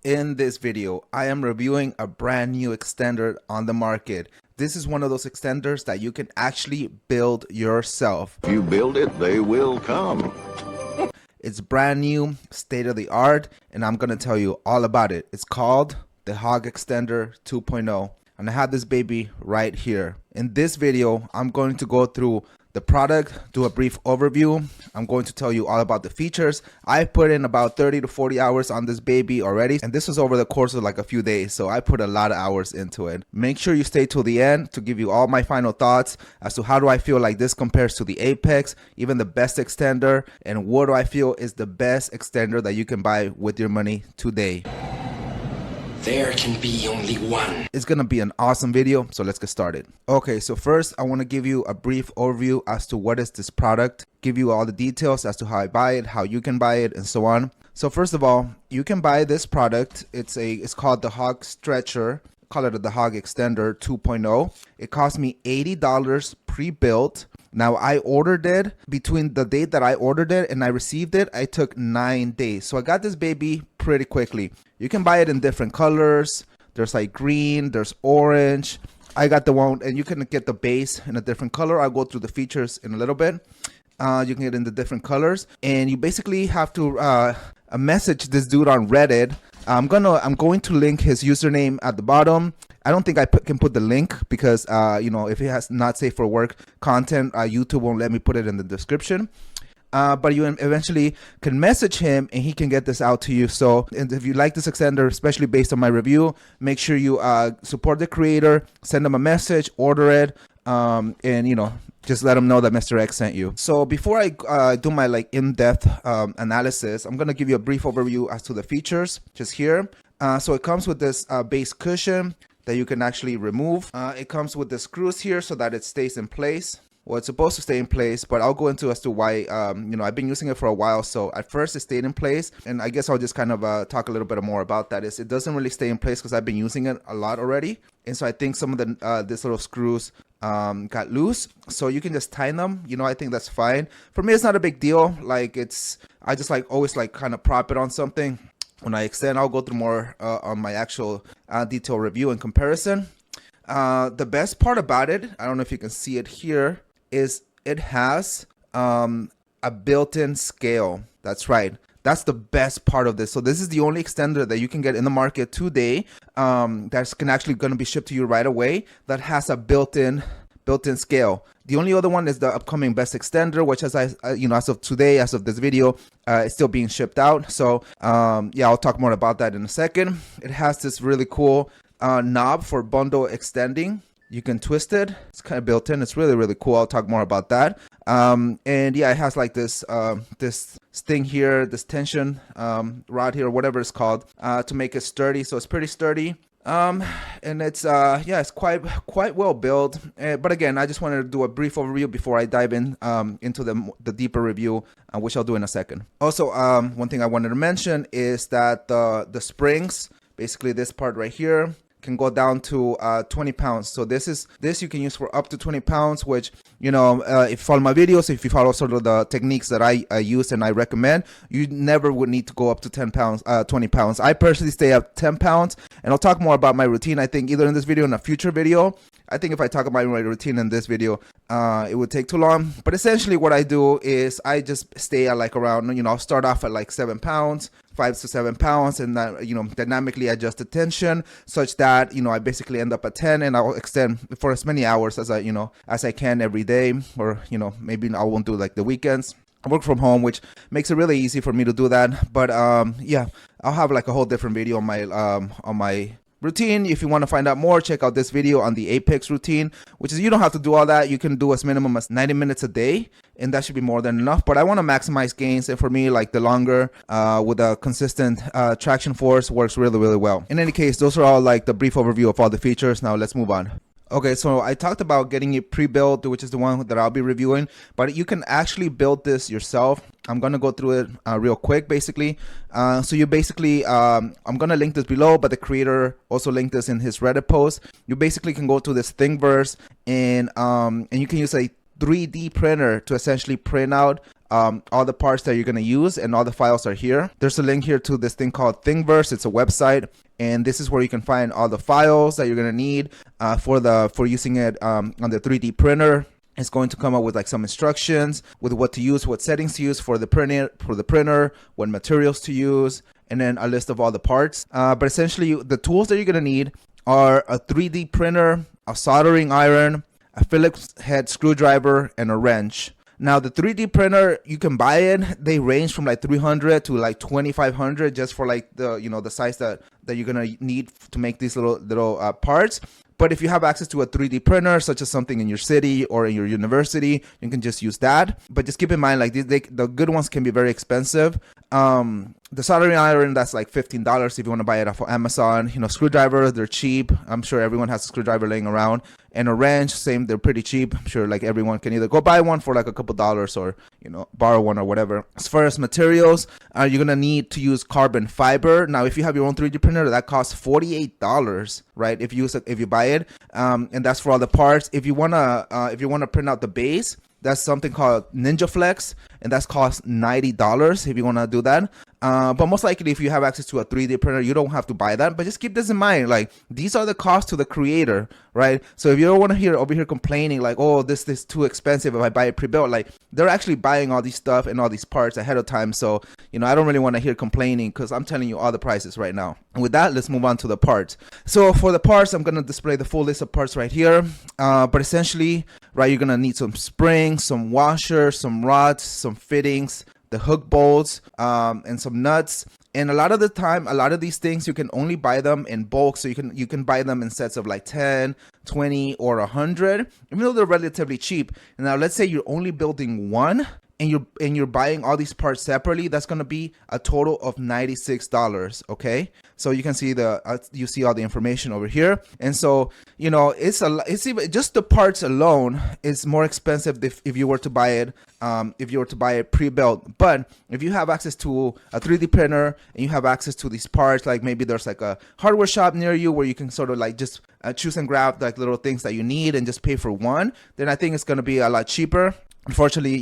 In this video, I am reviewing a brand new extender on the market. This is one of those extenders that you can actually build yourself. If you build it, they will come. It's brand new, state of the art, and I'm going to tell you all about it. It's called the Hog Extender 2.0, and I have this baby right here. In this video, I'm going to go through the product, do a brief overview. I'm going to tell you all about the features. I put in about 30 to 40 hours on this baby already, and this was over the course of like a few days, so I put a lot of hours into it. Make sure you stay till the end to give you all my final thoughts as to how do I feel like this compares to the Apex, even the best extender, and what do I feel is the best extender that you can buy with your money today. There can be only one. It's gonna be an awesome video, so let's get started. Okay, so first I want to give you a brief overview as to what is this product, give you all the details as to how I buy it, how you can buy it, and so on. So first of all, you can buy this product. It's called the Hog Stretcher. Call it the Hog Extender 2.0. It cost me $80 pre-built. Now I ordered it between the date that I ordered it and I received it. I took 9 days, so I got this baby pretty quickly. You can buy it in different colors. There's like green, there's orange. I got the one, and you can get the base in a different color. I'll go through the features in a little bit. You can get in the different colors, and you basically have to message this dude on Reddit. I'm going to link his username at the bottom. I don't think I can put the link because you know, if it has not safe for work content, YouTube won't let me put it in the description. But you eventually can message him and he can get this out to you. So, and if you like this extender, especially based on my review, make sure you support the creator, send them a message, order it, and you know, just let them know that Mr. X sent you. So before I do my like in-depth analysis, I'm gonna give you a brief overview as to the features just here. So it comes with this base cushion that you can actually remove. It comes with the screws here so that it stays in place. Well, it's supposed to stay in place, but I'll go into as to why. You know, I've been using it for a while, so at first it stayed in place, and I guess I'll just kind of talk a little bit more about that. It doesn't really stay in place because I've been using it a lot already, and so I think some of the this little screws got loose, so you can just tighten them. You know, I think that's fine. For me, it's not a big deal. Like I just like always like kind of prop it on something. When I extend, I'll go through more on my actual detailed review and comparison. The best part about it, I don't know if you can see it here, is it has a built-in scale. That's right. That's the best part of this. So this is the only extender that you can get in the market today that's actually going to be shipped to you right away that has a built-in scale. The only other one is the upcoming best extender, which as as of today, as of this video, is still being shipped out. So yeah, I'll talk more about that in a second. It has this really cool knob for bundle extending. You can twist it. It's kind of built in. It's really, really cool. I'll talk more about that. And yeah, it has like this this thing here, this tension rod here, whatever it's called, to make it sturdy. So it's pretty sturdy. And it's yeah, it's quite well built. But again, I just wanted to do a brief overview before I dive in into the deeper review, which I'll do in a second. Also, one thing I wanted to mention is that the springs, basically this part right here, can go down to 20 pounds. So this you can use for up to 20 pounds, which, you know, if you follow my videos, if you follow sort of the techniques that I use and I recommend, you never would need to go up to 10 pounds, 20 pounds. I personally stay at 10 pounds, and I'll talk more about my routine, I think, either in this video or in a future video. I think if I talk about my routine in this video, it would take too long. But essentially what I do is I just stay at like around, you know, I'll start off at like 7 pounds, 5 to 7 pounds, and you know, dynamically adjust the tension such that, you know, I basically end up at 10, and I'll extend for as many hours as I can every day, or, you know, maybe I won't do like the weekends. I work from home, which makes it really easy for me to do that. But yeah, I'll have like a whole different video on my routine. If you want to find out more, check out this video on the Apex routine, which is you don't have to do all that. You can do as minimum as 90 minutes a day, and that should be more than enough. But I want to maximize gains, and for me, like the longer with a consistent traction force works really, really well. In any case, those are all like the brief overview of all the features. Now let's move on. Okay, so I talked about getting it pre-built, which is the one that I'll be reviewing, but you can actually build this yourself. I'm going to go through it real quick, basically. So you basically, I'm going to link this below, but the creator also linked this in his Reddit post. You basically can go to this Thingiverse, and you can use 3D printer to essentially print out all the parts that you're going to use, and all the files are here. There's a link here to this thing called Thingiverse. It's a website, and this is where you can find all the files that you're going to need for using it on the 3D printer. It's going to come up with like some instructions with what to use, what settings to use for the printer, what materials to use, and then a list of all the parts. But essentially, the tools that you're going to need are a 3D printer, a soldering iron, a Phillips head screwdriver, and a wrench. Now the 3D printer, you can buy it. They range from like $300 to like $2,500 just for like the the size that you're gonna need to make these little parts. But if you have access to a 3D printer, such as something in your city or in your university, you can just use that. But just keep in mind, like the good ones can be very expensive. The soldering iron, that's like $15 if you want to buy it off of Amazon. Screwdriver, they're cheap. I'm sure everyone has a screwdriver laying around. And a wrench, same, they're pretty cheap. I'm sure like everyone can either go buy one for like a couple dollars or borrow one or whatever. As far as materials, you're gonna need to use carbon fiber. Now, if you have your own 3D printer, that costs $48, right? If you buy it, and that's for all the parts. If you wanna print out the base, that's something called NinjaFlex, and that's cost $90 if you want to do that. But most likely, if you have access to a 3D printer, you don't have to buy that. But just keep this in mind, like these are the costs to the creator, right? So if you don't want to hear over here complaining like, oh, this is too expensive if I buy it pre-built, like they're actually buying all these stuff and all these parts ahead of time. So I don't really want to hear complaining, because I'm telling you all the prices right now. And with that, let's move on to the parts. So for the parts, I'm gonna display the full list of parts right here. But essentially, right, you're gonna need some springs, some washers, some rods, some fittings, the hook bolts, and some nuts. And a lot of the time, a lot of these things, you can only buy them in bulk. So you can buy them in sets of like 10, 20, or 100, even though they're relatively cheap. And now let's say you're only building one, and you're buying all these parts separately. That's going to be a total of $96. Okay, so you can see you see all the information over here. And so it's even just the parts alone is more expensive if you were to buy it pre-built. But if you have access to a 3D printer and you have access to these parts, like maybe there's like a hardware shop near you where you can sort of like just choose and grab like little things that you need and just pay for one, then I think it's going to be a lot cheaper. Unfortunately,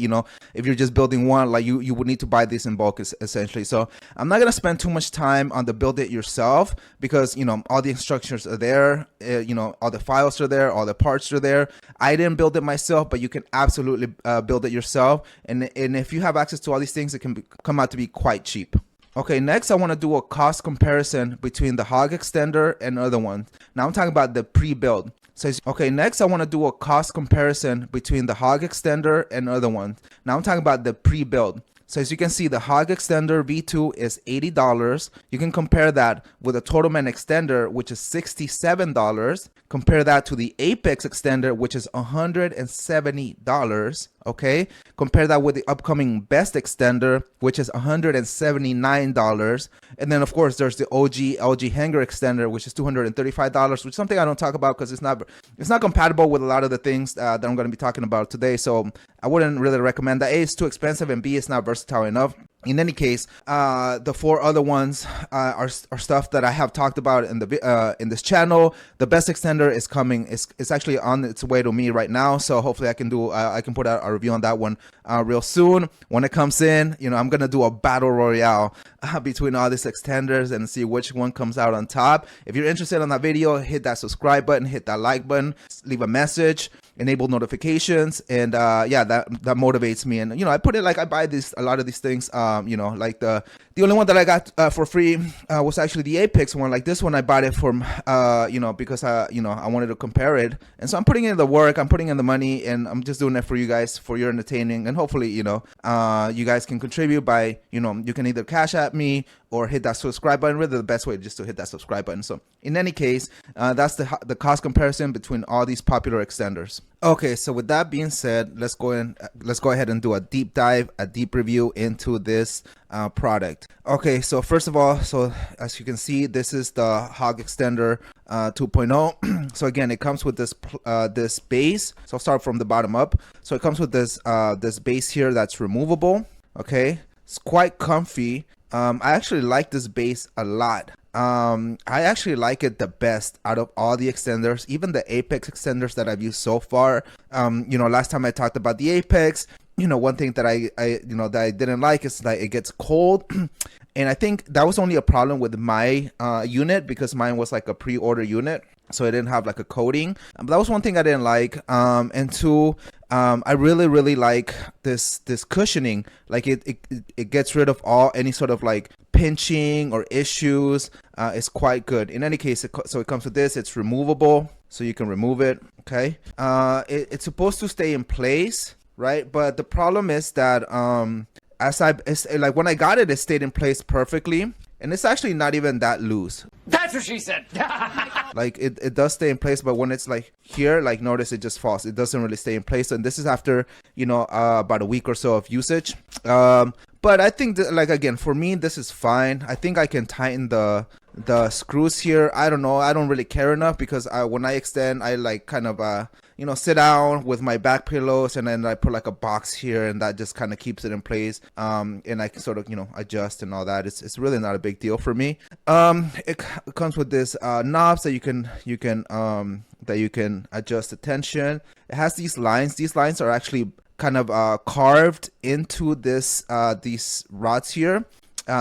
if you're just building one, like you would need to buy this in bulk essentially. So I'm not going to spend too much time on the build it yourself, because, all the instructions are there, all the files are there, all the parts are there. I didn't build it myself, but you can absolutely build it yourself. And if you have access to all these things, it can come out to be quite cheap. Okay, next I want to do a cost comparison between the hog extender and other ones. Now I'm talking about the pre-build. Next I want to do a cost comparison between the hog extender and other ones. Now I'm talking about the pre-build. So as you can see, the hog extender V2 is $80. You can compare that with a Total Man extender, which is $67. Compare that to the Apex extender, which is $170. Okay, compare that with the upcoming Best extender, which is $179. And then of course there's the OG LG hanger extender, which is $235, which is something I don't talk about because it's not compatible with a lot of the things that I'm going to be talking about today. So I wouldn't really recommend that. A, it's too expensive, and B, it's not versatile enough. In any case, the four other ones are stuff that I have talked about in this channel. The Best extender is coming. It's actually on its way to me right now. So hopefully I can put out a review on that one real soon. When it comes in, I'm gonna do a battle royale between all these extenders and see which one comes out on top. If you're interested in that video, hit that subscribe button, hit that like button, leave a message, enable notifications, and that motivates me. And I put it like I buy a lot of these things. Like the only one that I got for free was actually the Apex one. Like this one, I bought it from because I wanted to compare it, and so I'm putting in the work, I'm putting in the money, and I'm just doing it for you guys, for your entertaining, and hopefully you guys can contribute by you can either cash at me or hit that subscribe button. Really, the best way just to hit that subscribe button. So in any case, that's the cost comparison between all these popular extenders. Okay, so with that being said, let's go ahead and do a deep dive, a deep review into this product. Okay, so first of all, so as you can see, this is the Hog Extender 2.0. So again, it comes with this base. So I'll start from the bottom up. So it comes with this base here that's removable. Okay, it's quite comfy. I actually like this base a lot. I actually like it the best out of all the extenders, even the Apex extenders that I've used so far. Last time I talked about the Apex, one thing that I that I didn't like is that it gets cold. And I think that was only a problem with my unit, because mine was like a pre-order unit, so it didn't have like a coating. But that was one thing I didn't like. And two, I really like this cushioning. Like it gets rid of any sort of like pinching or issues. It's quite good. In any case, so it comes with this. It's removable, so you can remove it. Okay. It's supposed to stay in place, right? But the problem is that it's like when I got it, it stayed in place perfectly, and it's actually not even that loose. That's what she said. Like it does stay in place, but when it's like here, like notice it just falls. It doesn't really stay in place. And this is after about a week or so of usage. But I think that, like, again, for me, this is fine. I think I can tighten the screws here. I don't know. I don't really care enough, because when I extend, I like kind of sit down with my back pillows, and then I put like a box here, and that just kind of keeps it in place. And I can sort of adjust and all that. It's really not a big deal for me. It comes with this knobs that you can adjust the tension. It has these lines. These lines are actually kind of carved into these rods here.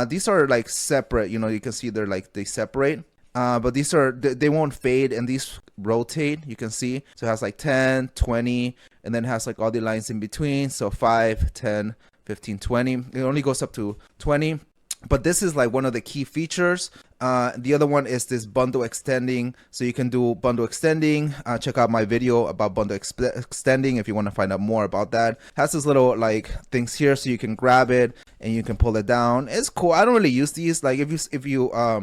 These are like separate, you can see they separate. But they won't fade, and these rotate, you can see. So it has like 10, 20, and then it has like all the lines in between. So 5, 10, 15, 20. It only goes up to 20. But this is like one of the key features. The other one is this bundle extending. So you can do bundle extending. Check out my video about bundle extending if you want to find out more about that. It has this little like things here, so you can grab it and you can pull it down. It's cool. I don't really use these. Like if you saw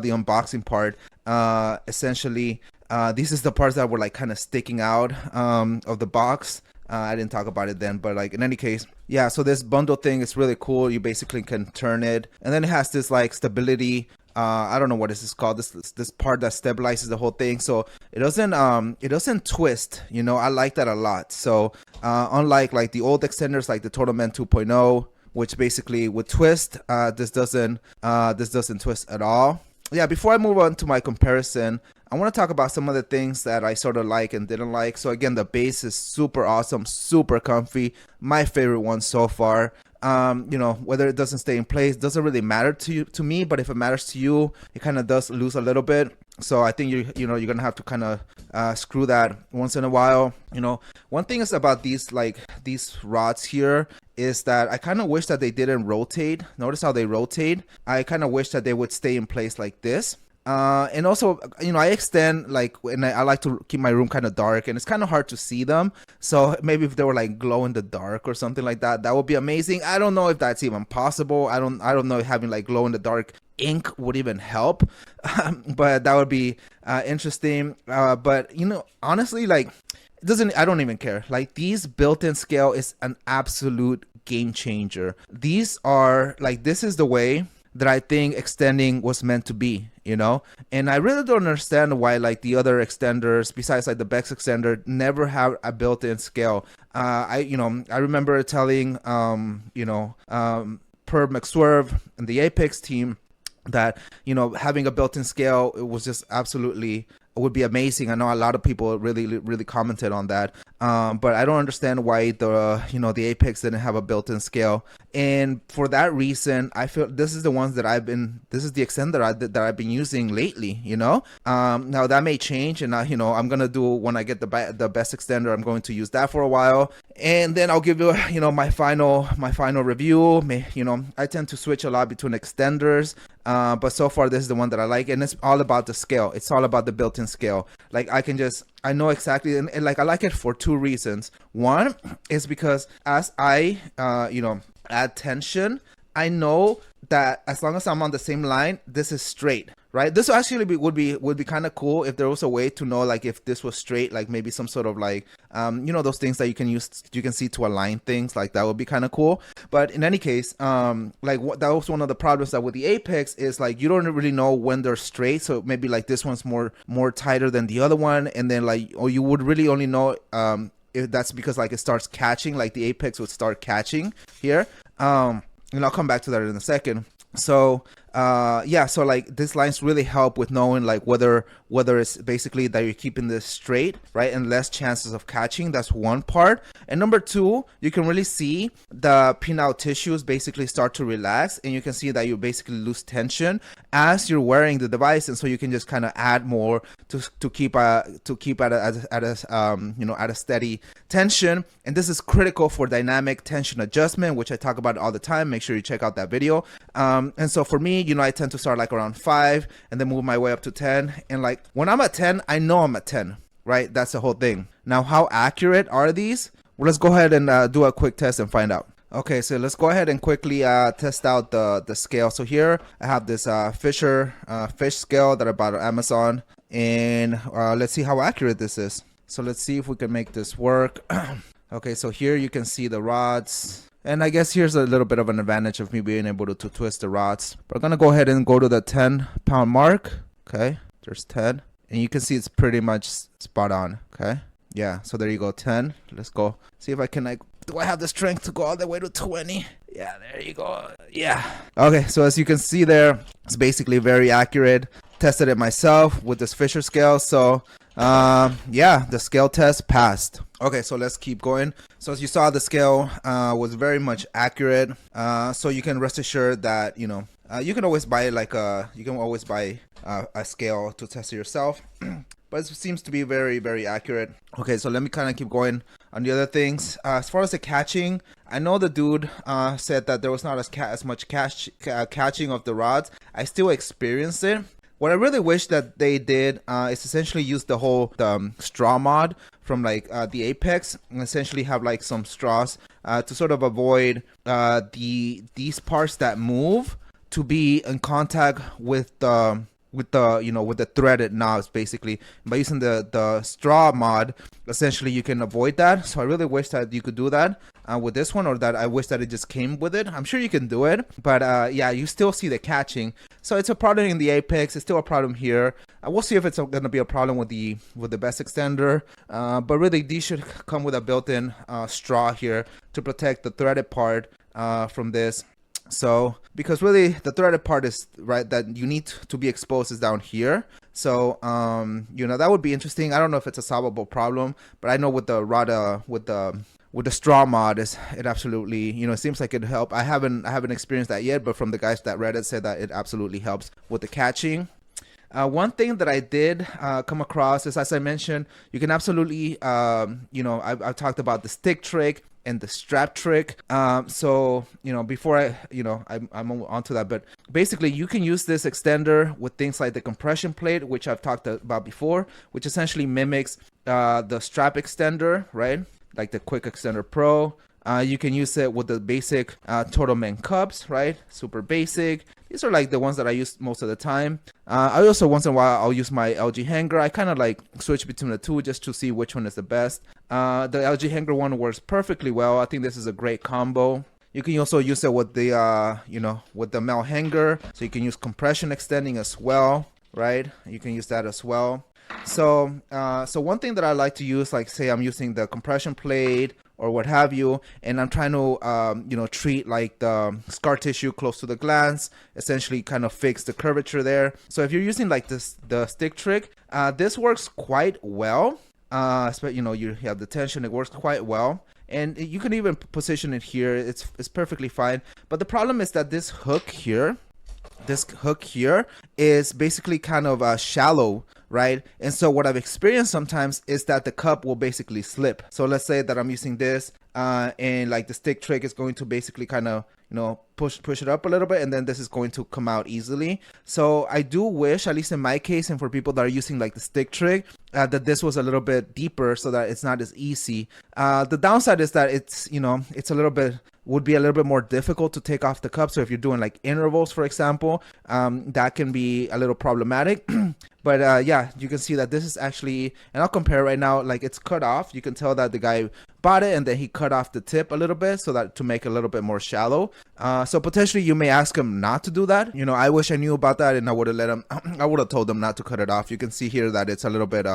the unboxing part, essentially these is the parts that were like kind of sticking out of the box. I didn't talk about it then, but like in any case, yeah, so this bundle thing is really cool. You basically can turn it, and then it has this like stability. I don't know what this is called. This part that stabilizes the whole thing, so it doesn't twist. I like that a lot. So unlike like the old extenders, like the Total Man 2.0, which basically would twist, this doesn't twist at all. Yeah, before I move on to my comparison, I want to talk about some of the things that I sort of like and didn't like. So again, the base is super awesome, super comfy. My favorite one so far. Whether it doesn't stay in place doesn't really matter to me, but if it matters to you, it kind of does lose a little bit. So I think you're gonna have to kind of screw that once in a while. One thing is about these rods here is that I kind of wish that they didn't rotate. Notice how they rotate. I kind of wish that they would stay in place like this. And also, I extend and I like to keep my room kind of dark, and it's kind of hard to see them. So maybe if they were like glow in the dark or something like that, that would be amazing. I don't know if that's even possible. I don't know if having like glow in the dark ink would even help, but that would be interesting. But honestly, like I don't even care. Like these built-in scale is an absolute game changer. These are like, this is the way that I think extending was meant to be, and I really don't understand why like the other extenders besides like the Bex extender never have a built-in scale. I remember telling Per McSwerve and the Apex team that having a built-in scale, it was just absolutely would be amazing. I know a lot of people really commented on that, but I don't understand why the Apex didn't have a built-in scale. And for that reason, I feel this is the ones that this is the extender that I've been using lately. Now that may change, and I'm gonna do, when I get the best extender, I'm going to use that for a while, and then I'll give you my final review. I tend to switch a lot between extenders, but so far this is the one that I like, and it's all about the scale. It's all about the built-in scale. Like I know exactly, and like I like it for two reasons. One is because as I add tension, I know that as long as I'm on the same line, this is straight, right? This actually would be kind of cool if there was a way to know like if this was straight, like maybe some sort of like those things that you can see to align things, like that would be kind of cool. But in any case, that was one of the problems that with the Apex is like you don't really know when they're straight. So maybe like this one's more tighter than the other one, and then or you would really only know if that's because like it starts catching, like the Apex would start catching here. And I'll come back to that in a second. So yeah, so like these lines really help with knowing like whether it's basically that you're keeping this straight, right, and less chances of catching. That's one part. And number two, you can really see the penile tissues basically start to relax, and you can see that you basically lose tension as you're wearing the device, and so you can just kind of add more to keep at a steady tension. And this is critical for dynamic tension adjustment, which I talk about all the time. Make sure you check out that video. And so for me, I tend to start like around 5 and then move my way up to 10. And like when I'm at 10, I know I'm at 10, right? That's the whole thing. Now, how accurate are these? Well, let's go ahead and do a quick test and find out. Okay, so let's go ahead and quickly test out the scale. So here I have this Fisher fish scale that I bought on Amazon, and let's see how accurate this is. So let's see if we can make this work. Okay, so here you can see the rods, and I guess here's a little bit of an advantage of me being able to twist the rods. But I'm gonna go ahead and go to the 10-pound mark. Okay, there's 10, and you can see it's pretty much spot on. Okay, yeah, so there you go, 10. Let's go see if I can, like, do I have the strength to go all the way to 20? Yeah, there you go. Yeah. Okay, so as you can see there, it's basically very accurate. Tested it myself with this Fisher scale. So yeah, the scale test passed. Okay, so let's keep going. So as you saw, the scale was very much accurate. So you can rest assured that, you can always buy a scale to test it yourself. But it seems to be very, very accurate. Okay, so let me kind of keep going on the other things. As far as the catching, I know the dude said that there was not as much catching of the rods. I still experienced it. What I really wish that they did is essentially use the straw mod from like the Apex, and essentially have like some straws to sort of avoid these parts that move to be in contact with the threaded knobs. Basically, by using the straw mod, essentially you can avoid that. So I really wish that you could do that with this one, or that I wish that it just came with it. I'm sure you can do it, but yeah, you still see the catching. So it's a problem in the Apex. It's still a problem here. We'll see if it's going to be a problem with the best extender. But really, these should come with a built-in straw here to protect the threaded part from this. So, because really the threaded part is right that you need to be exposed is down here. So, that would be interesting. I don't know if it's a solvable problem, but I know with the rod, with the straw mod, it absolutely, it seems like it help. I haven't experienced that yet, but from the guys that read it said that it absolutely helps with the catching. One thing that I did come across is, as I mentioned, you can absolutely, I've talked about the stick trick and the strap trick. So, before I'm onto that, but basically you can use this extender with things like the compression plate, which I've talked about before, which essentially mimics the strap extender, right? Like the Quick Extender Pro. You can use it with the basic Total Men cups, right? Super basic. These are like the ones that I use most of the time. I also, once in a while, I'll use my LG hanger. I kind of like switch between the two just to see which one is the best. The LG hanger one works perfectly well. I think this is a great combo. You can also use it with the, with the Mel hanger. So you can use compression extending as well, right? You can use that as well. So one thing that I like to use, like say I'm using the compression plate or what have you, and I'm trying to, treat like the scar tissue close to the glands, essentially kind of fix the curvature there. So if you're using like the stick trick, this works quite well. You have the tension, it works quite well. And you can even position it here. It's perfectly fine. But the problem is that this hook here is basically kind of shallow, right? And so what I've experienced sometimes is that the cup will basically slip. So let's say that I'm using this and like the stick trick is going to basically kind of, push it up a little bit, and then this is going to come out easily. So I do wish, at least in my case and for people that are using like the stick trick, that this was a little bit deeper so that it's not as easy. The downside is that it's, would be a little bit more difficult to take off the cup. So if you're doing like intervals, for example, that can be a little problematic. But yeah, you can see that this is actually, and I'll compare right now, like it's cut off. You can tell that the guy bought it and then he cut off the tip a little bit so that to make it a little bit more shallow. So potentially you may ask him not to do that. I wish I knew about that, and I would have told him not to cut it off. You can see here that it's a little bit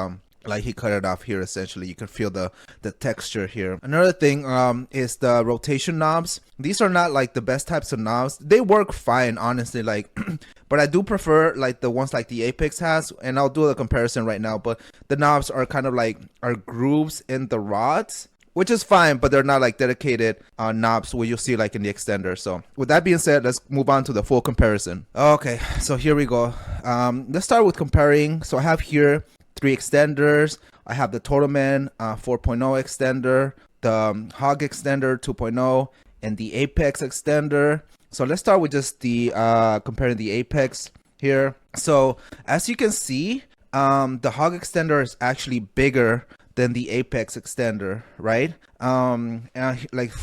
Like he cut it off here. Essentially, you can feel the texture here. Another thing is the rotation knobs. These are not like the best types of knobs. They work fine, honestly, like but I do prefer like the ones like the Apex has, and I'll do a comparison right now. But the knobs are kind of like are grooves in the rods, which is fine, but they're not like dedicated knobs where you'll see like in the extender. So with that being said, let's move on to the full comparison. Okay, so here we go. Let's start with comparing. So I have here 3 extenders. I have the Totalman 4.0 extender, the Hog extender 2.0, and the Apex extender. So let's start with just the comparing the Apex here. So as you can see, the Hog extender is actually bigger than the Apex extender, right? And like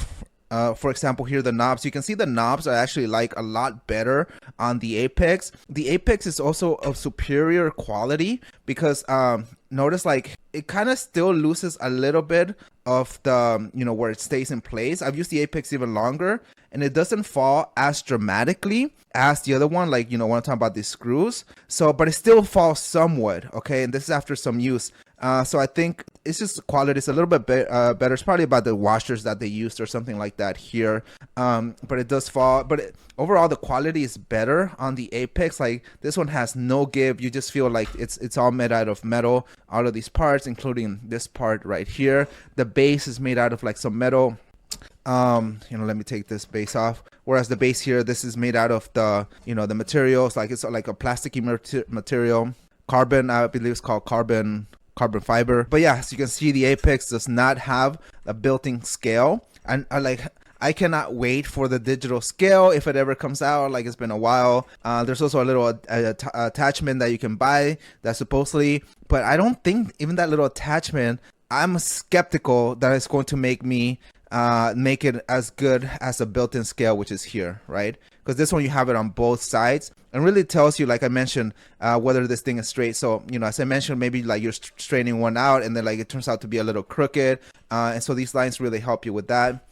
for example, here the knobs, you can see the knobs are actually like a lot better on the Apex. The Apex is also of superior quality because notice like it kind of still loses a little bit of the, you know, where it stays in place. I've used the Apex even longer and it doesn't fall as dramatically as the other one, like, you know, when I'm talking about these screws. So, but it still falls somewhat, okay? And this is after some use. So I think it's just quality is a little bit better. It's probably about the washers that they used or something like that here. But it does fall. But overall, the quality is better on the Apex. Like this one has no give. You just feel like it's all made out of metal, all of these parts, including this part right here. The base is made out of like some metal. You know, let me take this base off. Whereas the base here, this is made out of the, you know, the materials. Like it's like a plasticky material. Carbon, I believe it's called carbon fiber. But yeah, as you can see, the Apex does not have a built-in scale, and I cannot wait for the digital scale if it ever comes out. Like it's been a while. There's also a little attachment that you can buy that supposedly, but I don't think even that little attachment, I'm skeptical that it's going to make me make it as good as a built-in scale, which is here, right? Because this one you have it on both sides and really tells you, like I mentioned, whether this thing is straight. So, you know, as I mentioned, maybe like you're straightening one out and then like it turns out to be a little crooked, and so these lines really help you with that.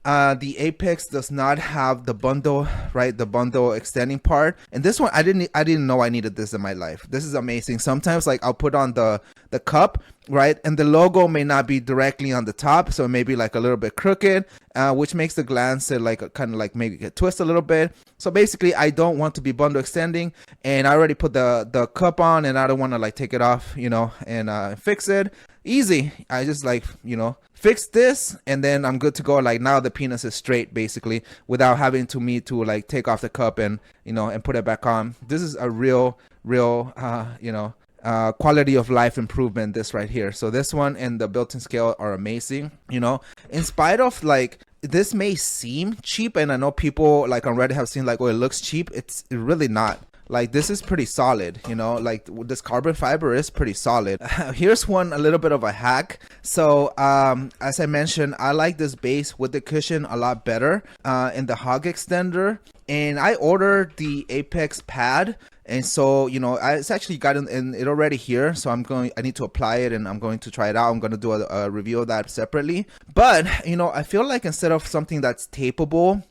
The Apex does not have the bundle, right? The bundle extending part. And this one, I didn't know I needed this in my life. This is amazing. Sometimes like I'll put on the cup, right? And the logo may not be directly on the top. So it may be like a little bit crooked, which makes the glance like kind of like maybe get twist a little bit. So basically I don't want to be bundle extending, and I already put the cup on and I don't want to like take it off, you know, and fix it. Easy. I just like, you know, fix this and then I'm good to go. Like now the penis is straight basically without having to like take off the cup and, you know, and put it back on. This is a real you know, quality of life improvement, this right here. So this one and the built-in scale are amazing, you know, in spite of like this may seem cheap, and I know people like on Reddit have seen like, oh, it looks cheap. It's really not. Like this is pretty solid, you know, like this carbon fiber is pretty solid. Here's one, a little bit of a hack. So as I mentioned, I like this base with the cushion a lot better in the Hog extender, and I ordered the Apex pad. And so, you know, it's actually gotten it already here. So I need to apply it and I'm going to try it out. I'm going to do a review of that separately. But, you know, I feel like instead of something that's tapeable,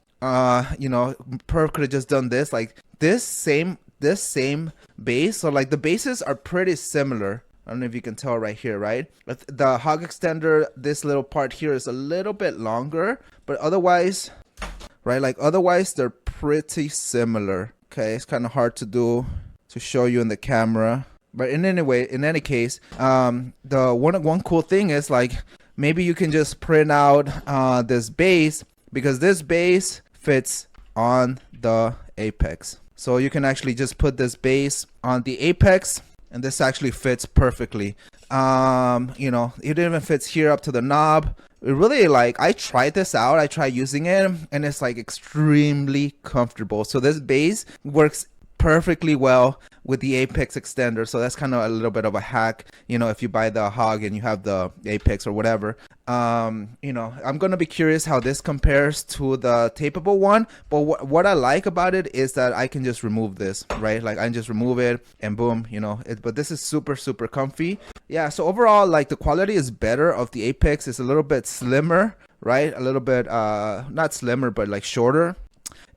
you know, Perv could have just done this, like this same base. So like the bases are pretty similar. I don't know if you can tell right here, right? The Hog extender, this little part here is a little bit longer, but otherwise, right? Like otherwise they're pretty similar. Okay, it's kind of hard to show you in the camera, but in any case, the one cool thing is like maybe you can just print out this base, because this base fits on the Apex. So you can actually just put this base on the Apex and this actually fits perfectly. You know, it even fits here up to the knob. It really, like, I tried this out. I tried using it and it's like extremely comfortable. So this base works perfectly well with the Apex extender. So that's kind of a little bit of a hack, you know, if you buy the Hog and you have the Apex or whatever. You know, I'm gonna be curious how this compares to the tapeable one, but what I like about it is that I can just remove this, right? Like I can just remove it and boom, you know, but this is super comfy. Yeah, so overall, like the quality is better of the Apex. It's a little bit slimmer, right? A little bit not slimmer but like shorter.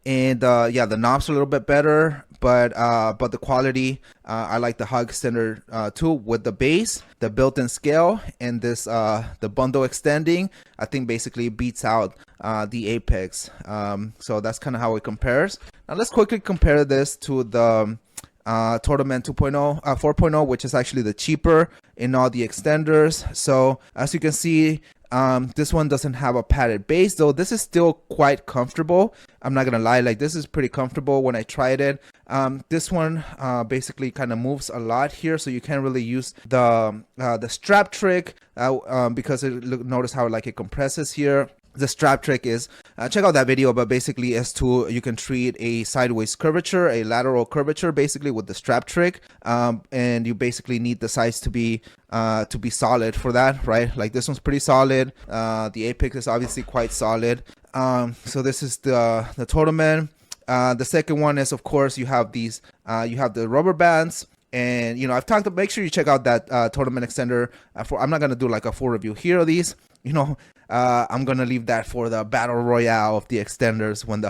And yeah, the knob's a little bit better, but the quality, I like the hog extender too, with the base, the built-in scale, and this the bundle extending. I think basically beats out the Apex. So that's kind of how it compares. Now let's quickly compare this to the Torsion 2.0, 4.0, which is actually the cheaper in all the extenders. So as you can see, this one doesn't have a padded base, though this is still quite comfortable. I'm not gonna lie, like this is pretty comfortable when I tried it. This one basically kind of moves a lot here, so you can't really use the strap trick because notice how like it compresses here. The strap trick is, check out that video, but basically is you can treat a sideways curvature, a lateral curvature, basically with the strap trick, and you basically need the sides to be solid for that, right? Like this one's pretty solid. The Apex is obviously quite solid. So this is the Torsion. The second one is, of course, you have these, you have the rubber bands. And, you know, I've talked to, make sure you check out that Torsion extender. I'm not going to do like a full review here of these, you know. I'm gonna leave that for the battle royale of the extenders when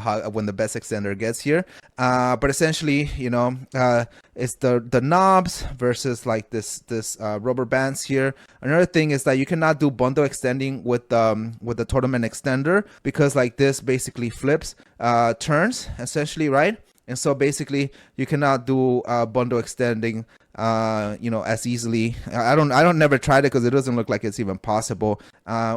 the best extender gets here. But essentially, you know, it's the knobs versus like this rubber bands here. Another thing is that you cannot do bundle extending with the Torsion extender, because like this basically flips, turns essentially, right? And so basically you cannot do bundle extending, you know, as easily. I don't never tried it because it doesn't look like it's even possible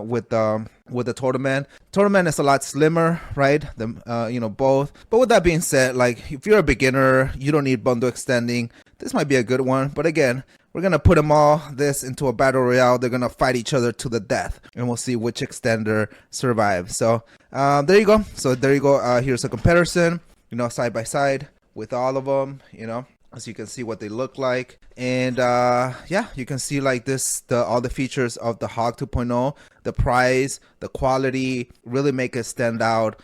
with the Torsion. Torsion is a lot slimmer, right? You know, both. But with that being said, like if you're a beginner, you don't need bundle extending. This might be a good one. But again, we're gonna put them all into a battle royale. They're gonna fight each other to the death, and we'll see which extender survives. So there you go. So there you go. Here's a comparison, you know, side by side with all of them, you know, as you can see what they look like. And yeah, you can see like this, all the features of the Hog 2.0, the price, the quality really make it stand out,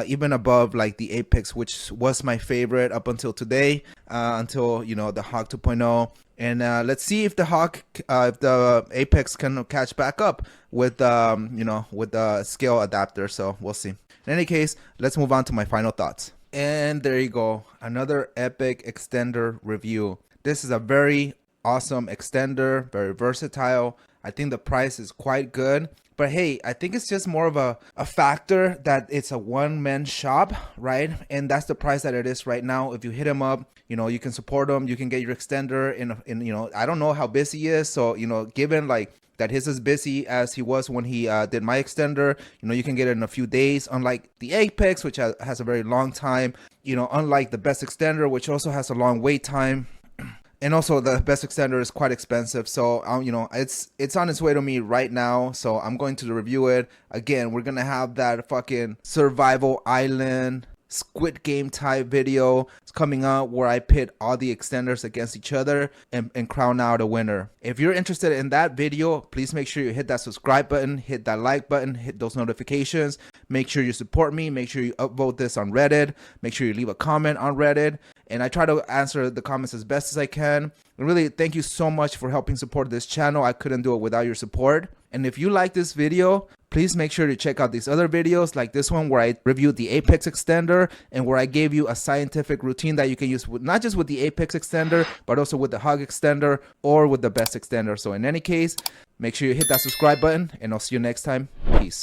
even above like the Apex, which was my favorite up until today, until, you know, the Hog 2.0. And let's see if the Apex can catch back up with you know, with the scale adapter. So we'll see. In any case, let's move on to my final thoughts. And there you go, another epic extender review. This is a very awesome extender, very versatile. I think the price is quite good, but hey, I think it's just more of a factor that it's a one-man shop, right? And that's the price that it is right now. If you hit him up, you know, you can support him, you can get your extender in you know, I don't know how busy he is, so, you know, given like that he's as busy as he was when he did my extender, you know, you can get it in a few days, unlike the Apex, which has a very long time, you know, unlike the best extender, which also has a long wait time. And also the best extender is quite expensive. So, you know, it's on its way to me right now. So I'm going to review it. Again, we're going to have that fucking survival island Squid Game type video. It's coming out where I pit all the extenders against each other and crown out a winner. If you're interested in that video, please make sure you hit that subscribe button, hit that like button, hit those notifications. Make sure you support me. Make sure you upvote this on Reddit. Make sure you leave a comment on Reddit. And I try to answer the comments as best as I can. And really, thank you so much for helping support this channel. I couldn't do it without your support. And if you like this video, please make sure to check out these other videos like this one where I reviewed the Apex extender and where I gave you a scientific routine that you can use with, not just with the Apex extender, but also with the Hog extender or with the best extender. So in any case, make sure you hit that subscribe button and I'll see you next time. Peace.